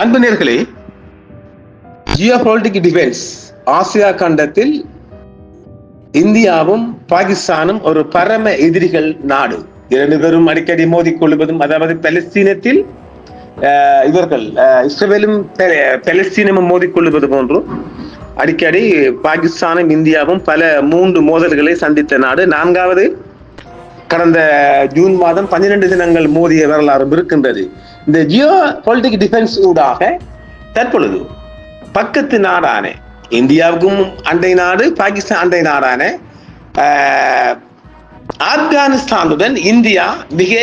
அன்பு நேயர்களே, ஜியோபொலிட்டிக் defence Asia கண்டத்தில் இந்தியாவும் பாகிஸ்தானும் ஒரு பரம எதிரிகள் நாடு. இரண்டு பேரும் அடிக்கடி மோதிக்கொள்வதும், அதாவது பலஸ்தீனத்தில் இவர்கள் இஸ்ரேலும் பலஸ்தீனமும் மோதிக்கொள்வது போன்றும் அடிக்கடி பாகிஸ்தானும் இந்தியாவும் பல 3 மோதல்களை சந்தித்த நாடு. 4வது கடந்த ஜூன் மாதம் 12 தினங்கள் மோதிய வரலாறும் இருக்கின்றது. இந்த ஜியோ பொலிட்டிக் டிஃபென்ஸ் ஊடாக தற்பொழுது பக்கத்து நாடான இந்தியாவுக்கும் அண்டை நாடு, பாகிஸ்தான் அண்டை நாடான ஆப்கானிஸ்தானுடன் இந்தியா மிக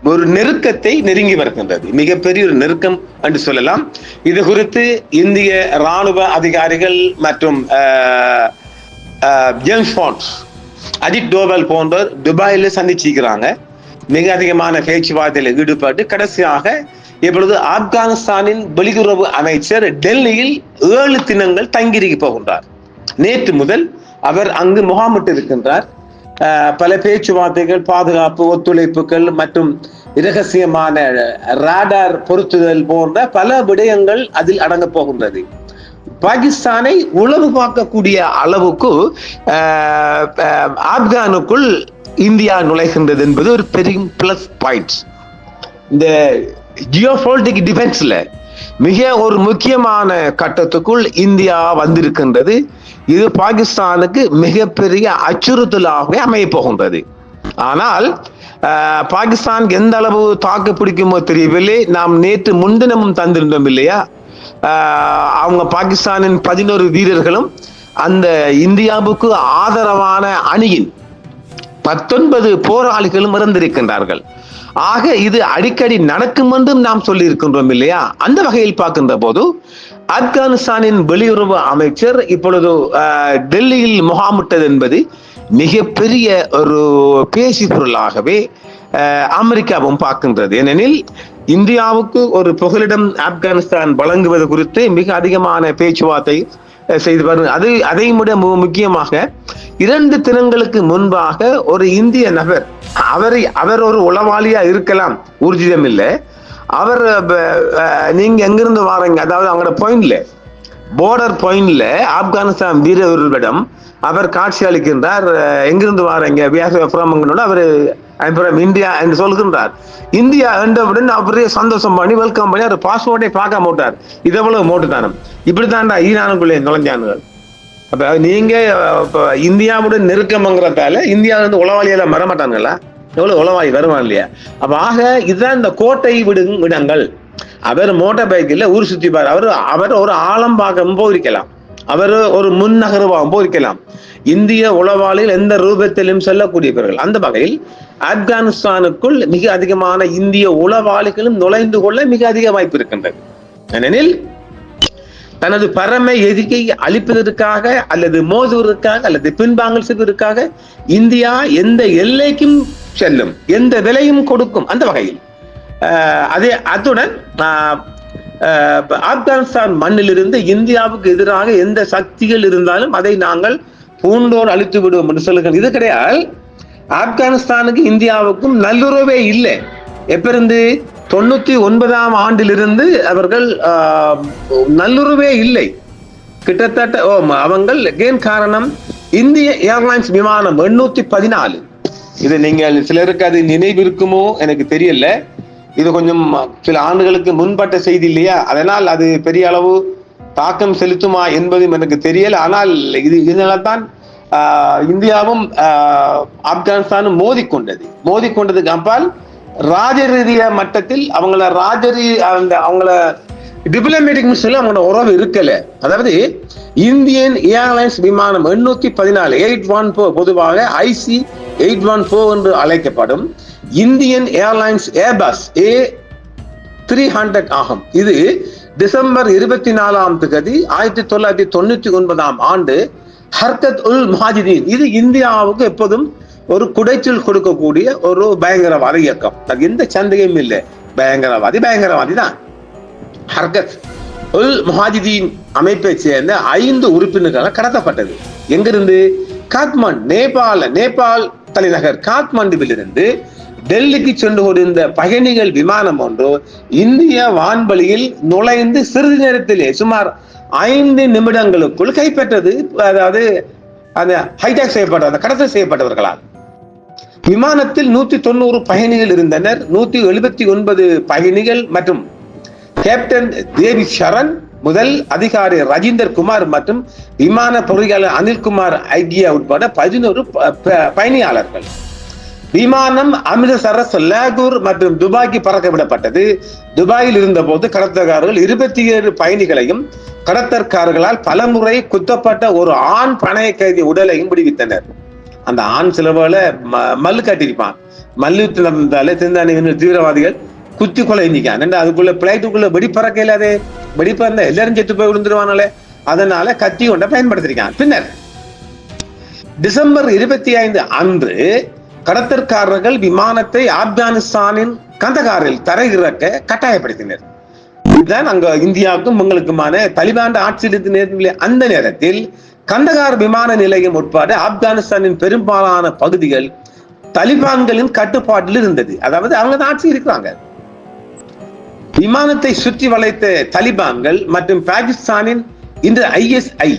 ஒரு நெருக்கத்தை நெருங்கி வருகின்றது. மிகப்பெரிய ஒரு நெருக்கம் என்று சொல்லலாம். இது குறித்து இந்திய ராணுவ அதிகாரிகள் மற்றும் ஜேம்ஸ் பாண்ட், அஜித் டோவல் போன்றோர் துபாயில் சந்திச்சிருக்கிறாங்க. மிக அதிகமான பேச்சுவார்த்தையில் ஈடுபட்டு கடைசியாக இப்பொழுது ஆப்கானிஸ்தானின் வெளியுறவு அமைச்சர் டெல்லியில் 7 தினங்கள் தங்கியிருக்க போகின்றார். நேற்று முதல் அவர் அங்கு முகாமிட்டு இருக்கின்றார். பல பேச்சுவார்த்தைகள், பாதுகாப்பு ஒத்துழைப்புகள் மற்றும் இரகசியமான ராடார் பொருத்துதல் போன்ற பல விடயங்கள் அதில் அடங்க போகின்றது. பாகிஸ்தானை உளவு பார்க்கக்கூடிய அளவுக்கு ஆப்கானுக்குள் இந்தியா நுழைகின்றது என்பது ஒரு பெரிய பிளஸ் பாயிண்ட். இந்த ஜியோபொலிட்டிக் டிஃபென்ஸ்ல மிக ஒரு முக்கியமான கட்டத்துக்குள் இந்தியா வந்திருக்கின்றது. இது பாகிஸ்தானுக்கு மிகப்பெரிய அச்சுறுத்தலாக அமைய போகின்றது. ஆனால் பாகிஸ்தான் எந்த அளவு தாக்கு பிடிக்குமோ தெரியவில்லை. நாம் நேற்று முன்தினமும் தந்திருந்தோம் இல்லையா, அவங்க பாகிஸ்தானின் 11 வீரர்களும் அந்த இந்தியாவுக்கு ஆதரவான அணியின் 19 போராளிகளும் இறந்திருக்கின்றார்கள். ஆக இது அடிக்கடி நடக்கும் என்றும் நாம் சொல்லி இருக்கின்றோம் இல்லையா. அந்த வகையில் பார்க்கின்ற போது ஆப்கானிஸ்தானின் வெளியுறவு அமைச்சர் இப்பொழுது டெல்லியில் முகாமிட்டது என்பது மிகப்பெரிய ஒரு பேசி பொருளாகவே அமெரிக்காவும் பார்க்கின்றது. ஏனெனில் இந்தியாவுக்கு ஒரு புகலிடம் ஆப்கானிஸ்தான் வழங்குவது குறித்து மிக அதிகமான பேச்சுவார்த்தை செய்து வருகிறது. அதை விட முக்கியமாக 2 தினங்களுக்கு முன்பாக ஒரு இந்திய நபர், அவர் ஒரு உளவாளியா இருக்கலாம், ஊர்ஜிதம் இல்லை. அவர் நீங்க எங்கிருந்து வாரீங்க, அதாவது அவங்களோட பாயிண்ட்ல, பார்டர் பாயிண்ட்ல ஆப்கானிஸ்தான் வீரர்களிடம் அவர் காட்சி அளிக்கின்றார். எங்கிருந்து வாரீங்க, அவர் இந்தியா என்று சொல்கின்றார். இந்தியா என்றவுடன் அவரே சந்தோஷம் பண்ணி வெல்கம் பண்ணி அவர் பாஸ்போர்ட்டை பார்க்க மாட்டார். இதெவ்வளவு மோட்டுத்தானம், இப்படித்தான்டா ஈரானுக்குள்ளே நுழைஞ்சானுகள். அப்ப நீங்க இந்தியாவுடன் நெருக்கம்ங்கிறதால இந்தியாவிலிருந்து உளவாளியெல்லாம் வரமாட்டானுங்களா? எவ்வளவு உளவாளி வருவான் இல்லையா? அப்ப ஆக இதுதான் இந்த கோட்டை விடும் இடங்கள். அவர் மோட்டார் பைக்கில் ஊர் சுத்திப்பார். அவர் ஒரு ஆலம்பாக்கம் போயிருக்கலாம், அவர் ஒரு முன்னகர்வாகவும் போயிருக்கலாம். இந்திய உளவாளிகள் எந்த ரூபத்திலும் செல்லக்கூடியவர்கள். அந்த வகையில் ஆப்கானிஸ்தானுக்குள் மிக அதிகமான இந்திய உளவாளிகளும் நுழைந்து கொள்ள மிக அதிக வாய்ப்பு இருக்கின்றது. ஏனெனில் தனது பரம எதிரியை அழிப்பதற்காக அல்லது மோதுவதற்காக அல்லது பின்வாங்கல் செய்வதற்காக இந்தியா எந்த எல்லைக்கும் செல்லும், எந்த விலையும் கொடுக்கும். அந்த வகையில் அத்துடன் ஆப்கானிஸ்தான் மண்ணிலிருந்து இந்தியாவுக்கு எதிராக எந்த சக்திகள் இருந்தாலும் அதை நாங்கள் பூண்டோடு அழித்து விடுவோம் என்று சொல்லுங்கள். இது கிடையாது. ஆப்கானிஸ்தானுக்கு இந்தியாவுக்கும் நல்லுறவே இல்லை. எப்பிருந்து 99ஆம் ஆண்டிலிருந்து அவர்கள் நல்லுறவே இல்லை கிட்டத்தட்ட. அவங்கள் ஏன் காரணம், இந்திய ஏர்லைன்ஸ் விமானம் 814, இது நீங்கள் சிலருக்கு அது நினைவு இருக்குமோ எனக்கு தெரியல. இது கொஞ்சம் சில ஆண்டுகளுக்கு முன்பட்ட செய்தி இல்லையா, அதனால் அது பெரிய அளவு தாக்கம் செலுத்துமா என்பதும் எனக்கு தெரியல. ஆனால் இதனால்தான் இந்தியாவும் ஆப்கானிஸ்தானும் மோதிக்கொண்டதுக்கு அப்பால் ராஜரீதிய மட்டத்தில் அவங்கள டிப்ளமேட்டிக் மிஷன்ல அவங்களோட உறவு இருக்கல. அதாவது இந்தியன் ஏர்லைன்ஸ் விமானம் 814 814 பொதுவாக IC 814 என்று அழைக்கப்படும் இந்தியன் ஏர்லைன்ஸ் ஏர்பஸ் A300 ஆகும். இது டிசம்பர் 24ஆம் தேதி 1999ஆம் ஆண்டு ஹர்கத் உல் முஹாஜிதீன், இது இந்தியாவுக்கு எப்போதும் ஒரு குடைச்சல் கொடுக்கக்கூடிய ஒரு பயங்கரவாத இயக்கம். அது எந்த சந்தேகமும் இல்லை, பயங்கரவாதி தான். ஹர்கத் உல் முஹாஜிதீன் அமைப்பை சேர்ந்த 5 உறுப்பினர்கள் கடத்தப்பட்டது. எங்கிருந்து? காத்மண்டு, நேபாள் தலைநகர் காத்மண்டுவிலிருந்து டெல்லிக்கு சென்று கொண்டிருந்த பயணிகள் விமானம் ஒன்று இந்திய வான்வெளியில் நுழைந்து சிறிது நேரத்திலே சுமார் 5 நிமிடங்களுக்குள் கைப்பற்றது. அதாவது அந்த ஹைஜாக் செய்யப்பட்ட அந்த கடத்தல் செய்யப்பட்டவர்களால். விமானத்தில் 190 பயணிகள் இருந்தனர். 179 பயணிகள் மற்றும் கேப்டன் தேவி சரண், முதல் அதிகாரி ராஜேந்தர் குமார் மற்றும் விமான பொறியாளர் அனில்குமார் ஐகியா உட்பட 11 பயணியாளர்கள். விமானம் அமிர்தசரஸ், லாகூர் மற்றும் துபாய்க்கு பறக்க விடப்பட்டது. துபாயில் இருந்த போது கடத்தல்காரர்கள் 27 பயணிகளையும் கடத்தற்காரர்களால் பலமுறை குத்தப்பட்ட ஒரு ஆண் பணைய கைதி உடலையும் விடுவித்தனர். அந்த ஆண் சிலவேளை மல்லு கட்டிருப்பான். மல்லு நடந்தாலே தீவிரவாதிகள் குத்தி கொலை செஞ்சிக்கான். அதுக்குள்ள பிளைட்டுக்குள்ள வெடிப்பறக்க இல்லாதே, வெடிப்பறந்த எல்லாரும் செத்து போய் விழுந்துருவானாலே, அதனால கத்தி கொண்ட பயன்படுத்திருக்கான். பின்னர் டிசம்பர் 25 அன்று கடத்தற்காரர்கள் விமானத்தை ஆப்கானிஸ்தானின் கந்தகாரில் தரையிறக்க கட்டாயப்படுத்தினர். இதுதான் அங்க இந்தியாவுக்கும் உங்களுக்குமான தலிபான் ஆட்சியில் அந்த நேரத்தில் கந்தகார் விமான நிலையம் உட்பட ஆப்கானிஸ்தானின் பெரும்பாலான பகுதிகள் தலிபான்களின் கட்டுப்பாட்டில் இருந்தது. அதாவது அவங்க தான் ஆட்சி இருக்கிறாங்க. விமானத்தை சுற்றி வளைத்த தலிபான்கள் மற்றும் பாகிஸ்தானின் இந்த ISI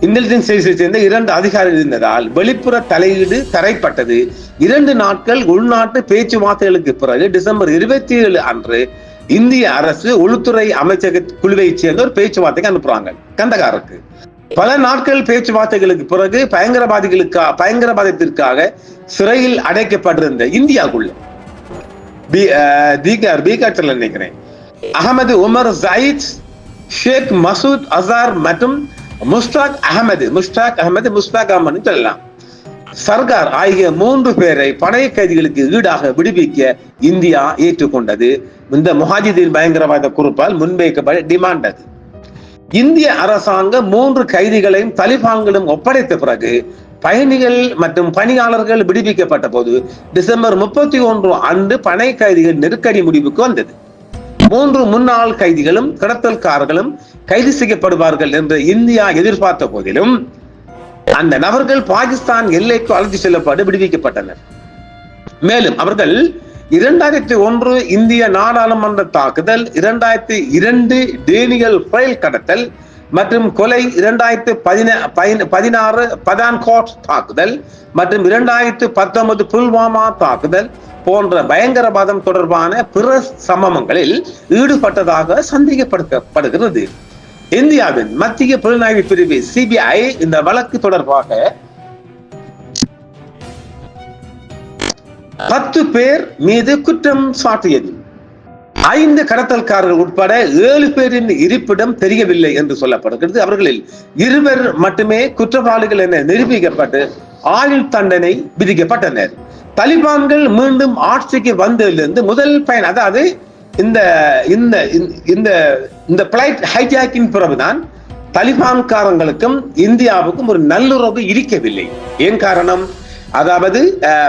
இன்டெலிஜென்ஸ் சேர்ந்த 2 அதிகாரிகள் இருந்ததால் வெளிப்புற தலையீடு தரைப்பட்டது. 2 நாட்கள் உள்நாட்டு பேச்சுவார்த்தைகளுக்கு பிறகு டிசம்பர் 27 அன்று இந்திய அரசு உள்துறை அமைச்சக குழுவை சேர்ந்த ஒரு பேச்சுவார்த்தைக்கு அனுப்புறாங்க கந்தகாருக்கு. பல நாட்கள் பேச்சுவார்த்தைகளுக்கு பிறகு பயங்கரவாதத்திற்காக சிறையில் அடைக்கப்பட்டிருந்த இந்தியாவுக்குள்ள நினைக்கிறேன் அகமது உமர் ஜயித், ஷேக் மசூத் அசார் மற்றும் முஸ்தாக் அகமது சொல்லலாம் சர்கார் ஆகிய 3 பேரை பணைய கைதிகளுக்கு ஈடாக விடுவிக்க இந்தியா ஏற்றுக்கொண்டது. இந்த முஹாஜிதீன் பயங்கரவாத குரூப்பால் முன்வைக்கப்பட்ட டிமாண்ட் அது. இந்திய அரசாங்கம் 3 கைதிகளையும் தலிபான்களும் ஒப்படைத்த பிறகு பயணிகள் மற்றும் பணியாளர்கள் விடுவிக்கப்பட்ட போது டிசம்பர் 31 அன்று பணை கைதிகள் நெருக்கடி முடிவுக்கு வந்தது. 3 முன்னாள் கைதிகளும் கடத்தல்காரர்களும் கைது செய்யப்படுவார்கள் என்று இந்தியா எதிர்பார்த்த போதிலும் அந்த நபர்கள் பாகிஸ்தான் எல்லைக்கு அழைத்து செல்லப்பட்டு விடுவிக்கப்பட்டனர். மேலும் அவர்கள் 2001 இந்திய நாடாளுமன்ற தாக்குதல், 2002 டேனியல் ஃபைல் கடத்தல் மற்றும் கொலை, 2016 பதான்கோட் தாக்குதல் மற்றும் 2019 புல்வாமா தாக்குதல் போன்ற பயங்கரவாதம் தொடர்பான பிற சம்பவங்களில் ஈடுபட்டதாக சந்தேகப்படுத்தப்படுகிறது. இந்தியாவின் மத்திய புலனாய்வு பிரிவு CBI இந்த வழக்கு தொடர்பாக 10 பேர் மீது குற்றம் சாட்டியது. 5 கடத்தல்காரர்கள் உட்பட 7 பேரின் இருப்பிடம் தெரியவில்லை என்று சொல்லப்படுகிறது. அவர்களில் 2 மட்டுமே குற்றவாளிகள் என நிரூபிக்கப்பட்டு ஆயுள் தண்டனை விதிக்கப்பட்டனர். தலிபான்கள் மீண்டும் ஆட்சிக்கு வந்ததிலிருந்து முதல் பயன், அதாவது இந்த பிளைட் ஹைஜாக்கின் பிறகுதான் தலிபான்காரங்களுக்கும் இந்தியாவுக்கும் ஒரு நல்லுறவு இருக்கவில்லை. ஏன் காரணம்? அதாவது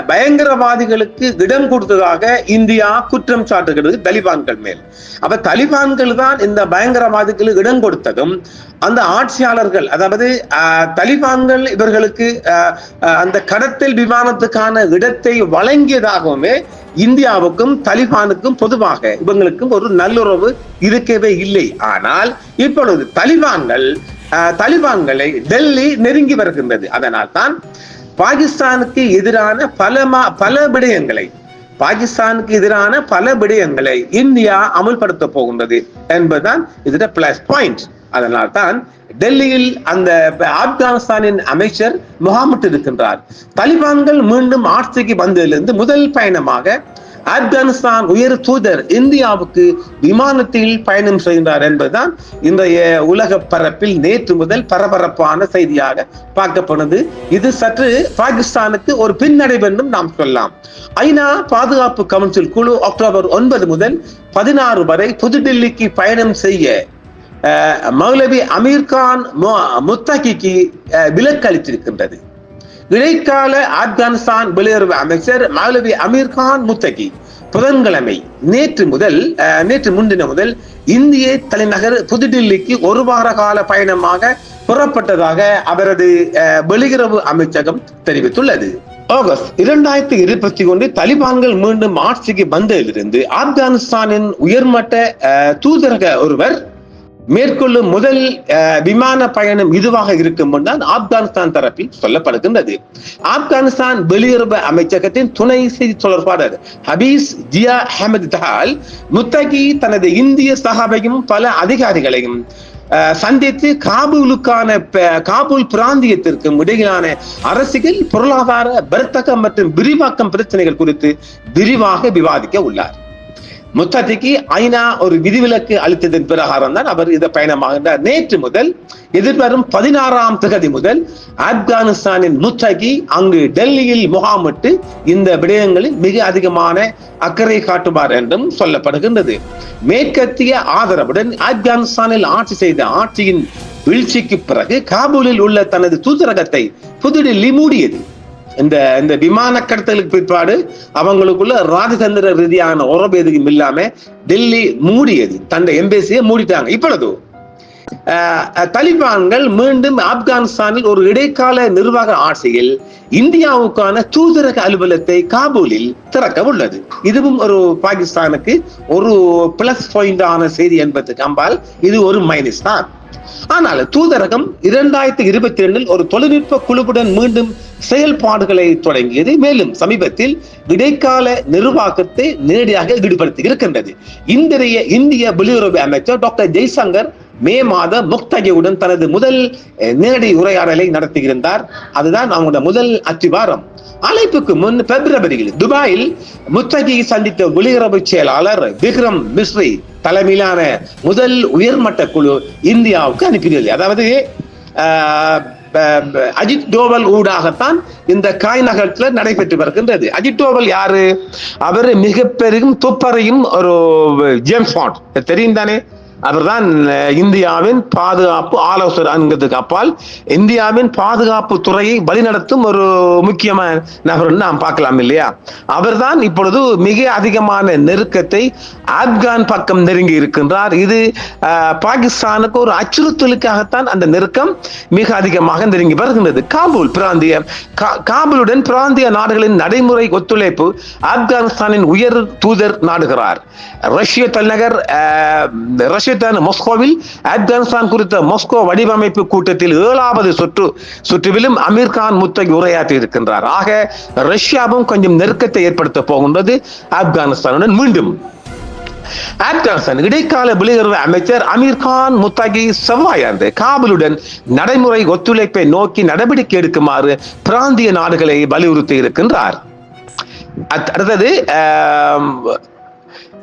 பயங்கரவாதிகளுக்கு இடம் கொடுத்ததாக இந்தியா குற்றம் சாட்டுகிறது தலிபான்கள் மேல். அப்ப தலிபான்கள் தான் இந்த பயங்கரவாதிகளுக்கு இடம் கொடுத்ததும் அந்த ஆட்சியாளர்கள், அதாவது தலிபான்கள் இவர்களுக்கு அந்த கடத்தல் விமானத்துக்கான இடத்தை வழங்கியதாகவுமே இந்தியாவுக்கும் தலிபானுக்கும் பொதுவாக இவங்களுக்கும் ஒரு நல்லுறவு இருக்கவே இல்லை. ஆனால் இப்பொழுது தலிபான்களை டெல்லி நெருங்கி வருகின்றது. அதனால் தான் பாகிஸ்தானுக்கு எதிரான பல விடயங்களை இந்தியா அமல்படுத்த போகின்றது என்பதுதான் இதோட பிளஸ் பாயிண்ட். அதனால் தான் டெல்லியில் அந்த ஆப்கானிஸ்தானின் அமைச்சர் முகாமிட்டு இருக்கின்றார். தலிபான்கள் மீண்டும் ஆட்சிக்கு வந்ததிலிருந்து முதல் பயணமாக ஆப்கானிஸ்தான் உயர் தூதர் இந்தியாவுக்கு விமானத்தில் பயணம் செய்கின்றார் என்பதுதான் இன்றைய உலக பரப்பில் நேற்று முதல் பரபரப்பான செய்தியாக பார்க்கப்படுது. இது சற்று பாகிஸ்தானுக்கு ஒரு பின்னடைவு என்றும் நாம் சொல்லலாம். ஐநா பாதுகாப்பு கவுன்சில் குழு அக்டோபர் 9 முதல் 16 வரை புதுடில்லிக்கு பயணம் செய்ய மௌலவி அமீர்கான் முத்தகிக்கு விலக்கு அளித்திருக்கின்றது. இடைக்கால ஆப்கானிஸ்தான் வெளியுறவு அமைச்சர் மௌலவி அமீர்கான் முத்தகி புதன்கிழமை நேற்று முன்தினம் முதல் இந்திய தலைநகர் புதுடில்லிக்கு 1 வார கால பயணமாக புறப்பட்டதாக அவரது வெளியுறவு அமைச்சகம் தெரிவித்துள்ளது. ஆகஸ்ட் 2021 தலிபான்கள் மீண்டும் ஆட்சிக்கு வந்ததிலிருந்து ஆப்கானிஸ்தானின் உயர்மட்ட தூதரக ஒருவர் மேற்கொள்ளும் முதல் விமான பயணம் இதுவாக இருக்கும் தான் ஆப்கானிஸ்தான் தரப்பில் சொல்லப்படுகின்றது. ஆப்கானிஸ்தான் வெளியுறவு அமைச்சகத்தின் துணை செய்தி தொடர்பாளர் ஹபீஸ் ஜியா அஹமது தஹால் முத்தகி தனது இந்திய சகாவையும் பல அதிகாரிகளையும் சந்தித்து காபூல் பிராந்தியத்திற்கும் இடையிலான அரசியல், பொருளாதார, வர்த்தக மற்றும் விரிவாக்கம் பிரச்சனைகள் குறித்து விரிவாக விவாதிக்க உள்ளார். முத்தகிக்கு ஐநா ஒரு விதிவிலக்கு அளித்ததன் பிரகாரம் தான் அவர் இதை பயணமாகின்றார். நேற்று முதல் எதிர்வரும் 16ஆம் தேதி முதல் ஆப்கானிஸ்தானின் முத்தகி அங்கு டெல்லியில் முகாமிட்டு இந்த விடயங்களில் மிக அதிகமான அக்கறை காட்டுவார் என்றும் சொல்லப்படுகின்றது. மேற்கத்திய ஆதரவுடன் ஆப்கானிஸ்தானில் ஆட்சி செய்த ஆட்சியின் வீழ்ச்சிக்கு பிறகு காபூலில் உள்ள தனது தூதரகத்தை புதுடில்லி மூடியது. இந்த விமான கடத்தலுக்கு பிற்பாடு அவங்களுக்குள்ள ராஜதந்திர ரீதியான உறவு எதுவும் இல்லாம டெல்லி மூடியது, தன்னை எம்பேசியை மூடிட்டாங்க. இப்பொழுது தலிபான்கள் மீண்டும் ஆப்கானிஸ்தானில் ஒரு இடைக்கால நிர்வாக ஆட்சியில் இந்தியாவுக்கான தூதரக அலுவலகத்தை காபூலில் திறக்க உள்ளது. இதுவும் ஒரு பாகிஸ்தானுக்கு ஒரு பிளஸ் பாயிண்டான செய்தி என்பதற்கு அம்பால் இது ஒரு மைனஸ் தான். ஆனால் தூதரகம் 2022 ஒரு தொழில்நுட்ப குழுவுடன் மீண்டும் செயல்பாடுகளை தொடங்கியது. மேலும் சமீபத்தில் இடைக்கால நிர்வாகத்தை நேரடியாக ஈடுபடுத்தி இருக்கின்றது. இந்திய வெளியுறவு அமைச்சர் டாக்டர் ஜெய்சங்கர் மே மாதம் முக்தகியுடன் தனது முதல் நேரடி உரையாடலை நடத்தியிருந்தார். அதுதான் அவங்களோட முதல் அத்திவாரம். அழைப்புக்கு முன் பிப்ரவரியில் துபாயில் முத்தகியை சந்தித்த வெளியுறவு செயலாளர் விக்ரம் மிஸ்ரி தலைமையிலான முதல் உயர்மட்ட குழு இந்தியாவுக்கு அனுப்பியது. அதாவது அஜித் டோவல் ஊடாகத்தான் இந்த காய் நகரத்துல நடைபெற்று வருகின்றது. அஜித் டோவல் யாரு? அவர் மிக பெரும் துப்பறையும் ஒரு ஜேம்ஸ் பாண்ட் தெரியும் தானே. அவர்தான் இந்தியாவின் பாதுகாப்பு ஆலோசகர் என்கிறதுக்கு அப்பால் இந்தியாவின் பாதுகாப்பு துறையை வழிநடத்தும் ஒரு முக்கியமான நபர் நாம் பார்க்கலாம் இல்லையா. அவர்தான் இப்பொழுது மிக அதிகமான நெருக்கத்தை ஆப்கான் பக்கம் நெருங்கி இருக்கின்றார். இது பாகிஸ்தானுக்கு ஒரு அச்சுறுத்தலுக்காகத்தான் அந்த நெருக்கம் மிக அதிகமாக நெருங்கி வருகின்றது. காபூலுடன் பிராந்திய நாடுகளின் நடைமுறை ஒத்துழைப்பு ஆப்கானிஸ்தானின் உயர் தூதர் நாடுகிறார். ரஷ்ய தலைநகர் மாஸ்கோவில் ஆப்கானிஸ்தான் குறித்த மாஸ்கோ வடிவமைப்பு கூட்டத்தில் 7வது சுற்றுவிலும் அமீர் கான் முத்தகி உரையாற்றி இருக்கின்றார். ஆக ரஷ்யாவும் கொஞ்சம் நெருக்கத்தை ஏற்படுத்த போகின்றது ஆப்கானிஸ்தானுடன். மீண்டும் ஆப்கானிஸ்தான் இடைக்கால வெளியுறவு அமைச்சர் அமீர் கான் முத்தகி செவ்வாயன்று காபூலுடன் நடைமுறை ஒத்துழைப்பை நோக்கி நடவடிக்கை எடுக்குமாறு பிராந்திய நாடுகளை வலியுறுத்தி இருக்கின்றார். அடுத்தது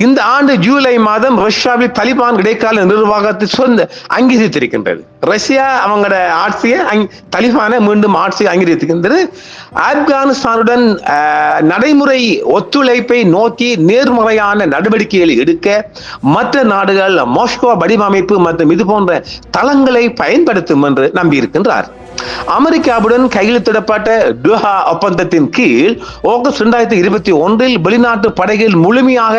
இந்த ஆண்டு ஜூலை மாதம் ரஷ்யாவில் தலிபான் இடைக்கால நிர்வாகத்தை அங்கீகரித்திருக்கின்றது. ரஷ்யா அவங்களோட ஆட்சியை தலிபானை மீண்டும் ஆட்சியை அங்கீகரித்திருக்கின்றது. ஆப்கானிஸ்தானுடன் நடைமுறை ஒத்துழைப்பை நோக்கி நேர்மறையான நடவடிக்கைகளை எடுக்க மற்ற நாடுகள் மாஸ்கோ வடிவமைப்பு மற்றும் இது போன்ற தளங்களை பயன்படுத்தும் என்று நம்பியிருக்கின்றார். அமெரிக்காவுடன் கையெழுத்திடப்பட்ட டோஹா ஒப்பந்தத்தின் கீழ் ஆகஸ்ட் 2021 வெளிநாட்டு படைகள் முழுமையாக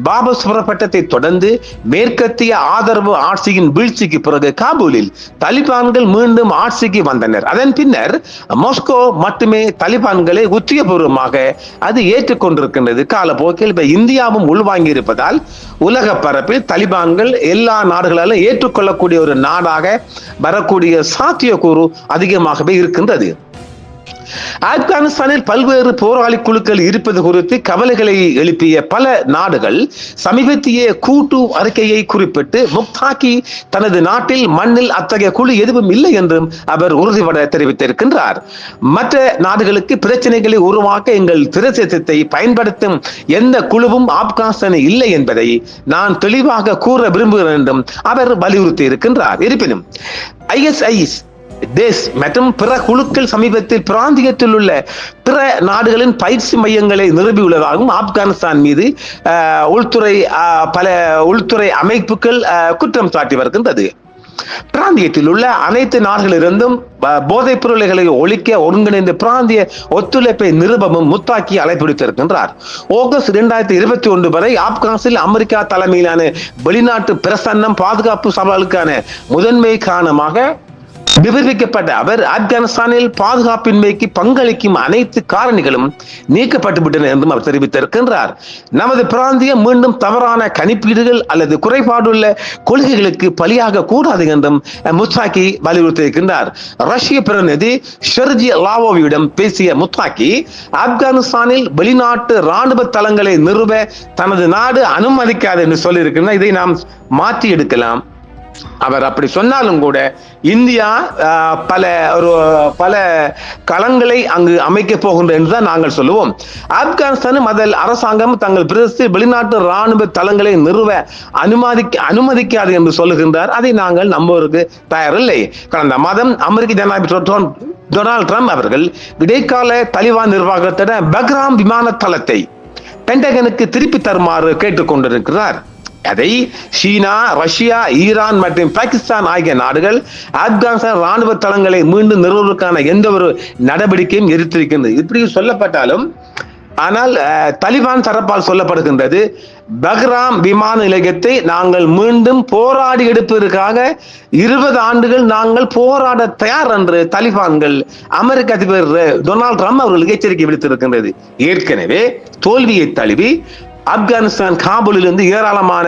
வாபஸ் பெறப்பட்டதை தொடர்ந்து மேற்கத்திய ஆதரவு ஆட்சியின் வீழ்ச்சிக்கு பிறகு காபூலில் தலிபான்கள் மீண்டும் ஆட்சிக்கு வந்தனர். அதன் பின்னர் மாஸ்கோ மட்டுமே தலிபான்களை உத்தியபூர்வமாக அது ஏற்றுக்கொண்டிருக்கின்றது. காலப்போக்கில் இந்தியாவும் உள்வாங்கி இருப்பதால் உலக பரப்பில் தலிபான்கள் எல்லா நாடுகளாலும் ஏற்றுக்கொள்ளக்கூடிய ஒரு நாடாக வரக்கூடிய சாத்தியக்கூறு அதிகமாகவே இருக்கின்றது. ஆப்கானிஸ்தானில் பல்வேறு போராளி குழுக்கள் இருப்பது குறித்து கவலைகளை எழுப்பிய பல நாடுகள் சமீபத்திய கூட்டு அறிக்கையை குறிப்பிட்டு முக்தாகி தனது நாட்டில் மண்ணில் அத்தகைய குழு எதுவும் இல்லை என்றும் அவர் உறுதிபட தெரிவித்திருக்கின்றார். மற்ற நாடுகளுக்கு பிரச்சனைகளை உருவாக்க எங்கள் பிரதேசத்தை பயன்படுத்தும் எந்த குழுவும் ஆப்கானிஸ்தானில் இல்லை என்பதை நான் தெளிவாக கூற விரும்புகிறேன் என்றும் அவர் வலியுறுத்தி இருக்கின்றார். இருப்பினும் ISIS மற்றும் பிற குழுக்கள் சமீபத்தில் பிராந்தியத்தில் உள்ள பிற நாடுகளின் பயிற்சி மையங்களை நிறுவியுள்ளதாகவும் ஆப்கானிஸ்தான் மீது பல உள்துறை அமைப்புகள் குற்றம் சாட்டி வருகின்றது. பிராந்தியத்தில் உள்ள அனைத்து நாடுகளிலிருந்தும் போதைப் பொருள்களை ஒழிக்க ஒருங்கிணைந்த பிராந்திய ஒத்துழைப்பை நிருபமும் முத்தாக்கி அழைப்பிடுத்திருக்கின்றார். ஆகஸ்ட் 2021 வரை ஆப்கானிஸ்தானில் அமெரிக்கா தலைமையிலான வெளிநாட்டு பிரசன்னம் பாதுகாப்பு சவாலுக்கான முதன்மை காரணமாக விவரிக்கப்பட்ட அவர் ஆப்கானிஸ்தானில் பாதுகாப்பின்மைக்கு பங்களிக்கும் அனைத்து காரணிகளும் நீக்கப்பட்டுவிட்டன என்றும் அவர் தெரிவித்திருக்கின்றார். நமது பிராந்தியம் மீண்டும் தவறான கணிப்பீடுகள் அல்லது குறைபாடுள்ள கொள்கைகளுக்கு பலியாக கூடாது என்றும் முத்தாக்கி வலியுறுத்தியிருக்கின்றார். ரஷ்ய பிரதிநிதி ஷெர்ஜி லாவோவிடம் பேசிய முத்தாக்கி ஆப்கானிஸ்தானில் வெளிநாட்டு ராணுவ தளங்களை நிறுவ தனது நாடு அனுமதிக்காது என்று சொல்லியிருக்கிறார். இதை நாம் மாற்றி எடுக்கலாம். அவர் அப்படி சொன்னாலும் கூட இந்தியா பல களங்களை அங்கு அமைக்க போகின்றது என்றுதான் நாங்கள் சொல்லுவோம். ஆப்கானிஸ்தான் அதில் அரசாங்கம் தங்கள் பிரதேசத்தில் வெளிநாட்டு ராணுவ தளங்களை நிறுவ அனுமதிக்காது என்று சொல்லுகின்றார். அதை நாங்கள் நம்புவதற்கு தயாரில்லை. கடந்த மாதம் அமெரிக்க ஜனாதிபதி டொனால்ட் ட்ரம்ப் அவர்கள் இடைக்கால தலிபான் நிர்வாகத்திடம் பக்ராம் விமான தளத்தை பென்டகனுக்கு திருப்பி தருமாறு கேட்டுக்கொண்டிருக்கிறார். அதை சீனா, ரஷ்யா, ஈரான் மற்றும் பாகிஸ்தான் ஆகிய நாடுகள் ஆப்கானிஸ்தான் ராணுவ தளங்களை மீண்டும் நிறுவுவதற்கான எந்த ஒரு நடவடிக்கையும் எடுத்திருக்கின்றது. இப்படி சொல்லப்பட்டாலும் ஆனால் தலிபான் தரப்பால் சொல்லப்படுகின்றது பக்ராம் விமான நிலையத்தை நாங்கள் மீண்டும் போராடி எடுப்பதற்காக 20 ஆண்டுகள் நாங்கள் போராட தயார் என்று தலிபான்கள் அமெரிக்க அதிபர் டொனால்ட் ட்ரம்ப் அவர்களுக்கு எச்சரிக்கை விடுத்திருக்கின்றது. ஏற்கனவே தோல்வியை தழுவி ஆப்கானிஸ்தான் காபூலில் இருந்து ஏராளமான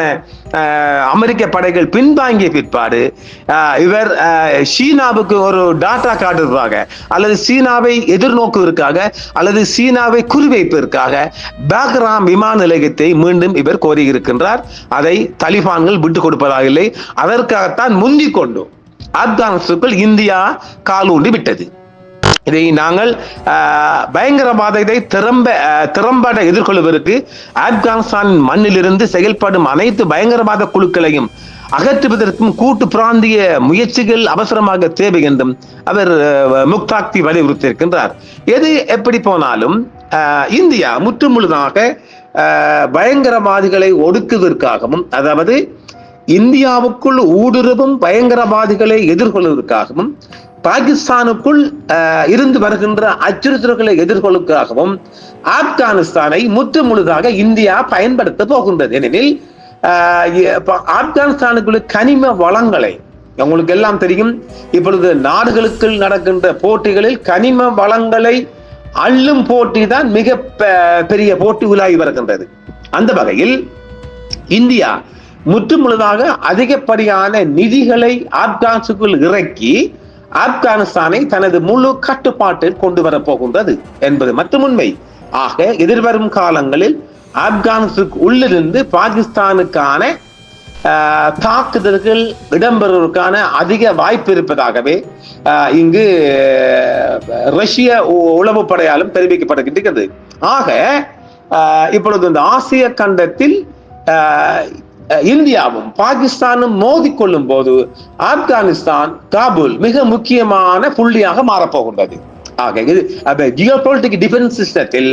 அமெரிக்க படைகள் பின்வாங்கிய பிற்பாடு இவர் சீனாவுக்கு ஒரு டாட்டா காட்டுவதற்காக அல்லது சீனாவை எதிர்நோக்குவதற்காக அல்லது சீனாவை குறிவைப்பதற்காக பக்ராம் விமான நிலையத்தை மீண்டும் இவர் கோரியிருக்கின்றார். அதை தலிபான்கள் விட்டுக் கொடுப்பதாக இல்லை. அதற்காகத்தான் முந்திக் கொண்டு ஆப்கானிஸ்தானுக்குள் இந்தியா காலூண்டி விட்டது. இதை நாங்கள் பயங்கரவாதத்தை திறம்பட எதிர்கொள்வதற்கு ஆப்கானிஸ்தானின் மண்ணிலிருந்து செயல்படும் அனைத்து பயங்கரவாத குழுக்களையும் அகற்றுவதற்கும் கூட்டு பிராந்திய முயற்சிகள் அவசரமாக தேவை என்றும் அவர் முக்தாக்தி வலியுறுத்தியிருக்கின்றார். எது எப்படி போனாலும் இந்தியா முற்றுமுழுதாக பயங்கரவாதிகளை ஒடுக்குவதற்காகவும், அதாவது இந்தியாவுக்குள் ஊடுருவும் பயங்கரவாதிகளை எதிர்கொள்வதற்காகவும், பாகிஸ்தானுக்குள் இருந்து வருகின்ற அச்சுறுத்தல்களை எதிர்கொள்வதற்காகவும் ஆப்கானிஸ்தானை முற்றுமுழுதாக இந்தியா பயன்படுத்த போகின்றது. ஏனெனில் ஆப்கானிஸ்தானுக்குள்ள கனிம வளங்களை உங்களுக்கு எல்லாம் தெரியும். இப்பொழுது நாடுகளுக்குள் நடக்கின்ற போட்டிகளில் கனிம வளங்களை அள்ளும் போட்டி தான் மிக பெரிய போட்டி உலாகி வருகின்றது. அந்த வகையில் இந்தியா முற்றுமுழுதாக அதிகப்படியான நிதிகளை ஆப்கானிஸ்தானுக்குள் இறக்கி ஆப்கானிஸ்தானை தனது முழு கட்டுப்பாட்டில் கொண்டு வர போகின்றது என்பது மட்டும் உண்மை. ஆக எதிர்வரும் காலங்களில் ஆப்கானிஸ்தானுக்கு உள்ளிருந்து பாகிஸ்தானுக்கான தாக்குதல்கள் இடம்பெறுவதற்கான அதிக வாய்ப்பு இருப்பதாகவே இங்கு ரஷ்ய உளவுப்படையாலும் தெரிவிக்கப்பட்டிருக்கிறது. ஆக இப்பொழுது இந்த ஆசிய கண்டத்தில் இந்தியாவும் பாகிஸ்தானும் மோதிக்கொள்ளும் போது ஆப்கானிஸ்தான் காபூல் மிக முக்கியமான புள்ளியாக மாறப்போகின்றது. ஆக ஜியோபொலிட்டிக் டிஃபென்ஸ் சிஸ்டத்தில்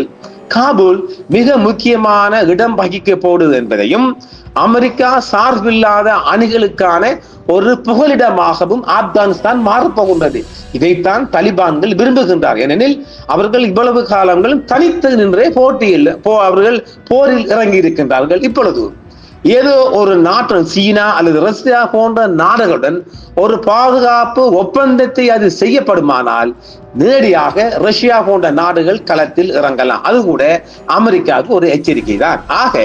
காபூல் மிக முக்கியமான இடம் வகிக்க போடுது என்பதையும் அமெரிக்கா சார்பில்லாத அணிகளுக்கான ஒரு புகலிடமாகவும் ஆப்கானிஸ்தான் மாறப்போகின்றது. இதைத்தான் தலிபான்கள் விரும்புகின்றார். ஏனெனில் அவர்கள் இவ்வளவு காலங்களும் தனித்து நின்றே போட்டியில் அவர்கள் போரில் இறங்கி இருக்கின்றார்கள். இப்பொழுது ஏதோ ஒரு நாட்டு சீனா அல்லது ரஷ்யா போன்ற நாடுகளுடன் ஒரு பாதுகாப்பு ஒப்பந்தத்தை அது செய்யப்படுமானால் நேரடியாக ரஷ்யா போன்ற நாடுகள் களத்தில் இறங்கலாம். அது கூட அமெரிக்காவுக்கு ஒரு எச்சரிக்கை தான். ஆக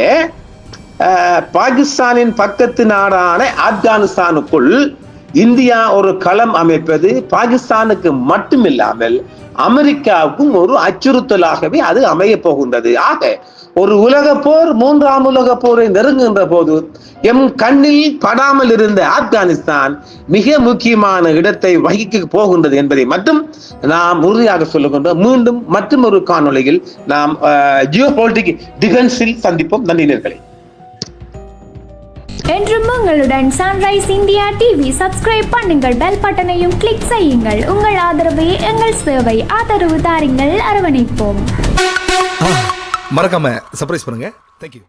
பாகிஸ்தானின் பக்கத்து நாடான ஆப்கானிஸ்தானுக்குள் இந்தியா ஒரு களம் அமைப்பது பாகிஸ்தானுக்கு மட்டுமில்லாமல் அமெரிக்காவுக்கும் ஒரு அச்சுறுத்தலாகவே அது அமைய போகின்றது. ஆக ஒரு உலக போர், 3ஆம் உலக போரை நெருங்குகின்ற போது எம் கண்ணில் படாமல் இருந்த ஆப்கானிஸ்தான் மிக முக்கியமான இடத்தை வகிக்க போகின்றது என்பதை மட்டும் நாம் உறுதியாக சொல்லுகின்றோம். மீண்டும் மற்றும் ஒரு காணொளியில் நாம் ஜியோபொலிட்டிக் டிஃபென்ஸில் சந்திப்போம். நன்றி நேயர்களே. என்றும் உங்களுடன் சன்ரைஸ் இந்தியா டிவி சப்ஸ்கிரைப் பண்ணுங்கள், பெல் பட்டனையும் கிளிக் செய்யுங்கள். உங்கள் ஆதரவே எங்கள் சேவை. ஆதரவு தாருங்கள், அரவணைப்போம். மறக்காம சர்ப்ரைஸ் பண்ணுங்க. தேங்க்யூ.